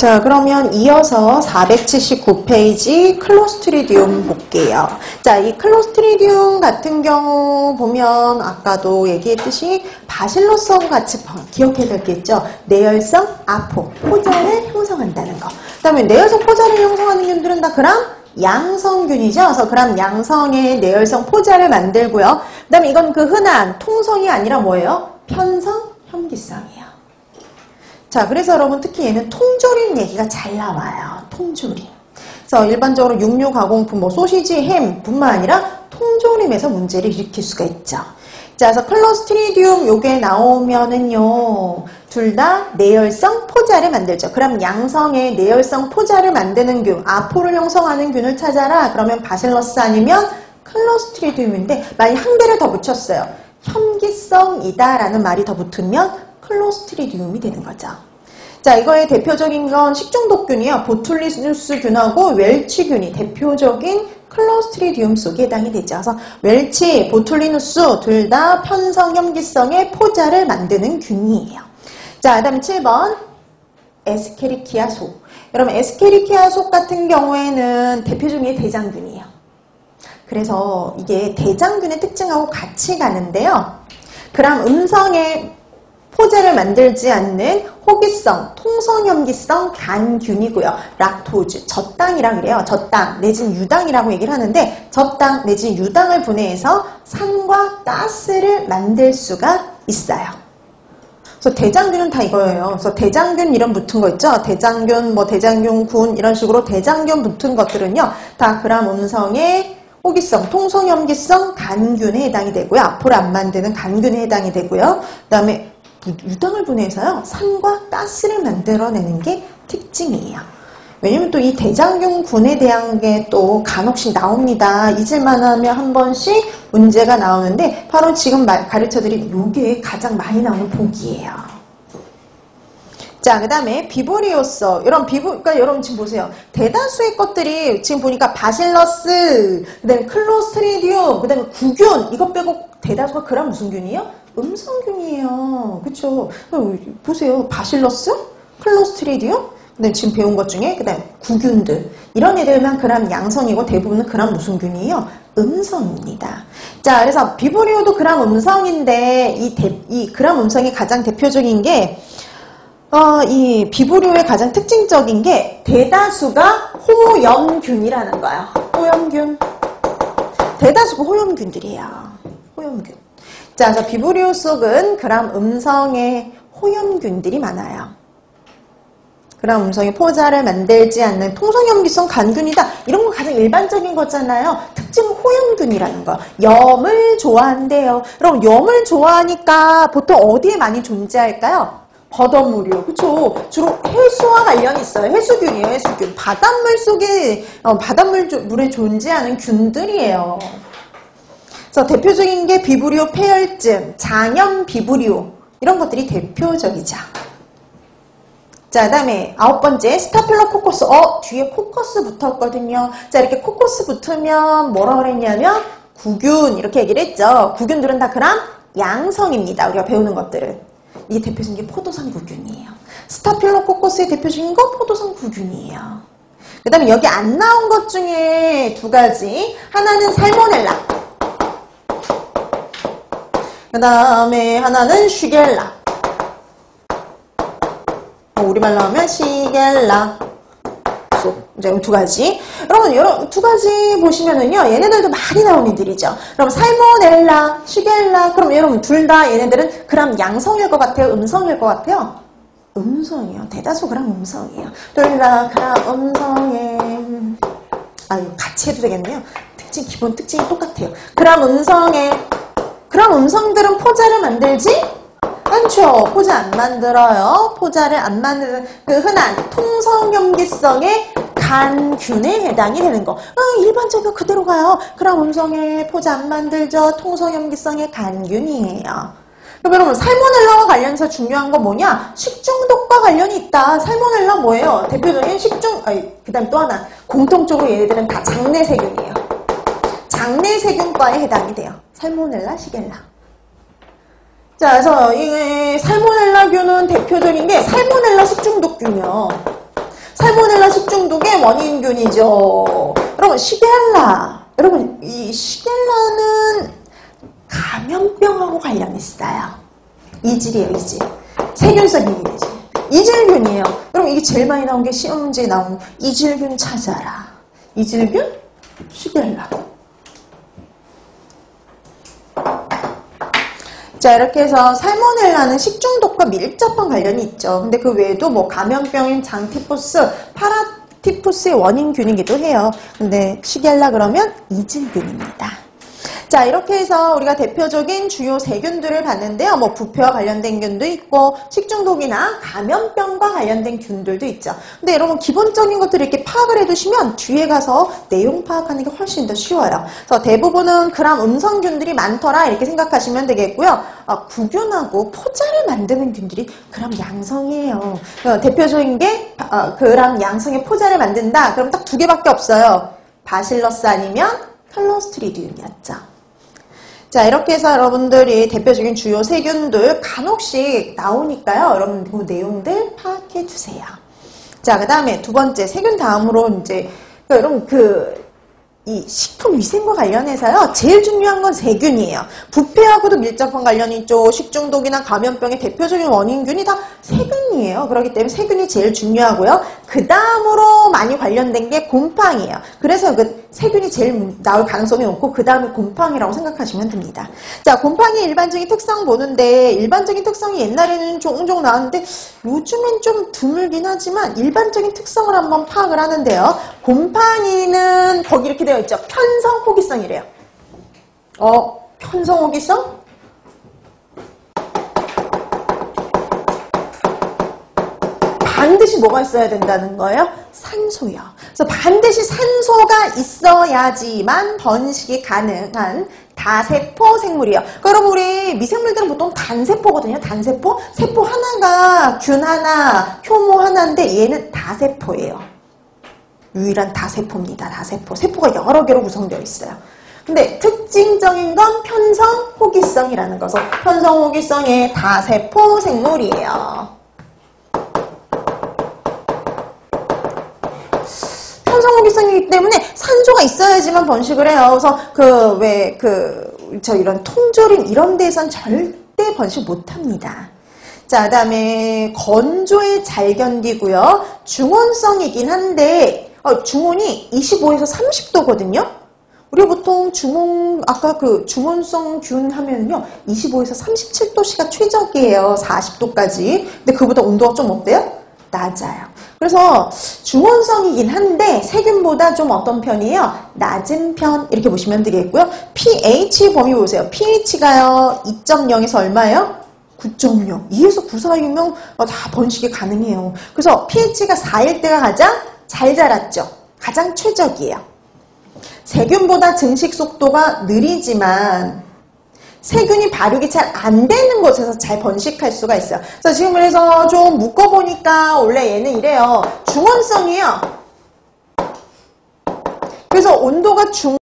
자, 그러면 이어서 479페이지 클로스트리디움 볼게요. 자, 이 클로스트리디움 같은 경우 보면 아까도 얘기했듯이 바실로성 같이 기억해야 될 게 있죠. 내열성 아포, 포자를 형성한다는 거. 그 다음에 내열성 포자를 형성하는 균들은 다 그람 양성균이죠. 그래서 그람 양성의 내열성 포자를 만들고요. 그 다음에 이건 그 흔한 통성이 아니라 뭐예요? 편성 혐기성이에요. 자, 그래서 여러분 특히 얘는 통조림 얘기가 잘 나와요. 통조림. 그래서 일반적으로 육류 가공품, 뭐 소시지, 햄 뿐만 아니라 통조림에서 문제를 일으킬 수가 있죠. 자, 그래서 클로스트리디움 요게 나오면은요, 둘 다 내열성 포자를 만들죠. 그럼 양성의 내열성 포자를 만드는 균, 아포를 형성하는 균을 찾아라. 그러면 바실러스 아니면 클로스트리디움인데 만약 한 개를 더 붙였어요. 혐기성이다라는 말이 더 붙으면 클로스트리디움이 되는 거죠. 자, 이거의 대표적인 건 식중독균이요. 보툴리누스균하고 웰치균이 대표적인 클로스트리디움 속에 해당이 되죠. 그래서 웰치, 보툴리누스 둘 다 편성 혐기성의 포자를 만드는 균이에요. 자, 그 다음 7번 에스케리키아 속. 여러분 에스케리키아 속 같은 경우에는 대표적인 게 대장균이에요. 그래서 이게 대장균의 특징하고 같이 가는데요. 그럼 음성의 포자를 만들지 않는 호기성, 통성염기성 간균이고요. 락토즈, 젖당이라 그래요. 젖당 내지는 유당이라고 얘기를 하는데 젖당 내지는 유당을 분해해서 산과 가스를 만들 수가 있어요. 그래서 대장균은 다 이거예요. 그래서 대장균 이름 붙은 거 있죠. 대장균, 뭐 대장균군 이런 식으로 대장균 붙은 것들은요. 다 그람 음성의 호기성, 통성염기성 간균에 해당이 되고요. 아포를 안 만드는 간균에 해당이 되고요. 그 다음에 유당을 분해해서요. 산과 가스를 만들어내는 게 특징이에요. 왜냐면 또 이 대장균군에 대한 게 또 간혹씩 나옵니다. 잊을만 하면 한 번씩 문제가 나오는데 바로 지금 가르쳐드린 요게 가장 많이 나오는 복이에요. 자, 그 다음에 비브리오서. 그러니까 여러분 지금 보세요. 대다수의 것들이 지금 보니까 바실러스, 그 다음에 클로스트리디움, 그 다음에 구균, 이것 빼고 대다수가 그람 무슨 균이에요? 음성균이에요. 그쵸? 보세요. 바실러스, 클로스트리디움, 그다음에 지금 배운 것 중에 그다음 구균들 이런 애들만 그람 양성이고 대부분은 그람 무슨 균이에요? 음성입니다. 자, 그래서 비브리오도 그람 음성인데 이 그람 음성이 가장 대표적인 게 이 비브리오의 가장 특징적인 게 대다수가 호염균이라는 거예요. 호염균. 대다수가 호염균들이에요. 호염균. 자, 그래서 비브리오 속은 그람 음성의 호염균들이 많아요. 그람 음성의 포자를 만들지 않는 통성염기성 간균이다. 이런 거 가장 일반적인 거잖아요. 특징은 호염균이라는 거. 염을 좋아한대요. 그럼 염을 좋아하니까 보통 어디에 많이 존재할까요? 버더물이요. 그쵸? 주로 해수와 관련이 있어요. 해수균이에요. 해수균. 바닷물 속에, 바닷물에 존재하는 균들이에요. 그래서 대표적인 게 비브리오 폐혈증, 장염 비브리오 이런 것들이 대표적이죠. 자, 그 다음에 9번째 스타필로코커스. 뒤에 코커스 붙었거든요. 자, 이렇게 코커스 붙으면 뭐라 그랬냐면 구균 이렇게 얘기를 했죠. 구균들은 다 그람 양성입니다. 우리가 배우는 것들은. 이게 대표적인 게 포도상 구균이에요. 스타필로코커스의 대표적인 거 포도상 구균이에요. 그 다음에 여기 안 나온 것 중에 두 가지. 하나는 살모넬라. 그 다음에 하나는 슈겔라. 우리말로 하면 시겔라. 이제 두 가지. 여러분, 두 가지 보시면은요, 얘네들도 많이 나오는 애들이죠. 그럼 살모넬라, 슈겔라. 그럼 여러분, 둘 다 얘네들은 그람 양성일 것 같아요? 음성일 것 같아요? 음성이요. 대다수 그람 음성이에요. 둘 다 그람 음성에. 이거 같이 해도 되겠네요. 기본 특징이 똑같아요. 그람 음성에. 그럼 음성들은 포자를 만들지 않죠. 포자 안 만들어요. 포자를 안 만드는 그 흔한 통성염기성의 간균에 해당이 되는 거. 일반적으로 그대로 가요. 그럼 음성에 포자 안 만들죠. 통성염기성의 간균이에요. 그럼 여러분 살모넬라와 관련해서 중요한 건 뭐냐? 식중독과 관련이 있다. 살모넬라 뭐예요? 대표적인 그 다음 또 하나 공통적으로 얘네들은 다 장내세균이에요. 장내세균과에 해당이 돼요. 살모넬라, 시겔라. 자, 그래서 이 살모넬라균은 대표적인 게 살모넬라 식중독균이요. 살모넬라 식중독의 원인균이죠. 여러분, 시겔라. 여러분, 이 시겔라는 감염병하고 관련이 있어요. 이질이에요, 이질. 세균성이 이질균이에요. 그럼 이게 제일 많이 나온 게 시험 문제에 나온 이질균 찾아라. 이질균? 시겔라. 자, 이렇게 해서 살모넬라는 식중독과 밀접한 관련이 있죠. 근데 그 외에도 뭐 감염병인 장티푸스, 파라티푸스의 원인균이기도 해요. 근데 시겔라 그러면 이질균입니다. 자, 이렇게 해서 우리가 대표적인 주요 세균들을 봤는데요. 뭐 부패와 관련된 균도 있고 식중독이나 감염병과 관련된 균들도 있죠. 근데 여러분 기본적인 것들을 이렇게 파악을 해두시면 뒤에 가서 내용 파악하는 게 훨씬 더 쉬워요. 그래서 대부분은 그람 음성균들이 많더라 이렇게 생각하시면 되겠고요. 구균하고 포자를 만드는 균들이 그람 양성이에요. 대표적인 게 그람 양성의 포자를 만든다. 그럼 딱 두 개밖에 없어요. 바실러스 아니면 클로스트리디움이었죠. 자, 이렇게 해서 여러분들이 대표적인 주요 세균들 간혹씩 나오니까요. 여러분 그 내용들 파악해 주세요. 자, 그 다음에 두 번째 세균 다음으로 이제 여러분 이 식품위생과 관련해서요. 제일 중요한 건 세균이에요. 부패하고도 밀접한 관련이 있죠. 식중독이나 감염병의 대표적인 원인균이 다 세균이에요. 그렇기 때문에 세균이 제일 중요하고요. 그 다음으로 많이 관련된 게 곰팡이에요. 그래서 그 세균이 제일 나올 가능성이 높고 그 다음에 곰팡이라고 생각하시면 됩니다. 자, 곰팡이의 일반적인 특성 보는데 일반적인 특성이 옛날에는 종종 나왔는데 요즘엔 좀 드물긴 하지만 일반적인 특성을 한번 파악을 하는데요. 곰팡이는 거기 이렇게 되어 있죠. 편성 호기성이래요. 편성 호기성? 반드시 뭐가 있어야 된다는 거예요? 산소요. 그래서 반드시 산소가 있어야지만 번식이 가능한 다세포 생물이에요. 그러니까 여러분 우리 미생물들은 보통 단세포거든요. 단세포. 세포 하나가 균 하나, 효모 하나인데 얘는 다세포예요. 유일한 다세포입니다. 다세포. 세포가 여러 개로 구성되어 있어요. 근데 특징적인 건 편성 호기성이라는 거죠. 편성 호기성의 다세포 생물이에요. 편성 호기성이기 때문에 산소가 있어야지만 번식을 해요. 그래서 이런 통조림 이런 데선 절대 번식 못 합니다. 자, 그 다음에 건조에 잘 견디고요. 중온성이긴 한데 중온이 25에서 30도거든요. 우리가 보통 아까 중온성 균 하면요. 25에서 37도씨가 최적이에요. 40도까지. 근데 그보다 온도가 좀 어때요? 낮아요. 그래서 중온성이긴 한데 세균보다 좀 어떤 편이에요? 낮은 편 이렇게 보시면 되겠고요. pH 범위 보세요. pH가요. 2.0에서 얼마예요? 9.0. 2에서 9 사이면 다 번식이 가능해요. 그래서 pH가 4일 때가 가장 잘 자랐죠. 가장 최적이에요. 세균보다 증식 속도가 느리지만 세균이 발육이 잘 안 되는 곳에서 잘 번식할 수가 있어요. 그래서 지금 그래서 좀 묶어보니까 원래 얘는 이래요. 중온성이에요. 그래서 온도가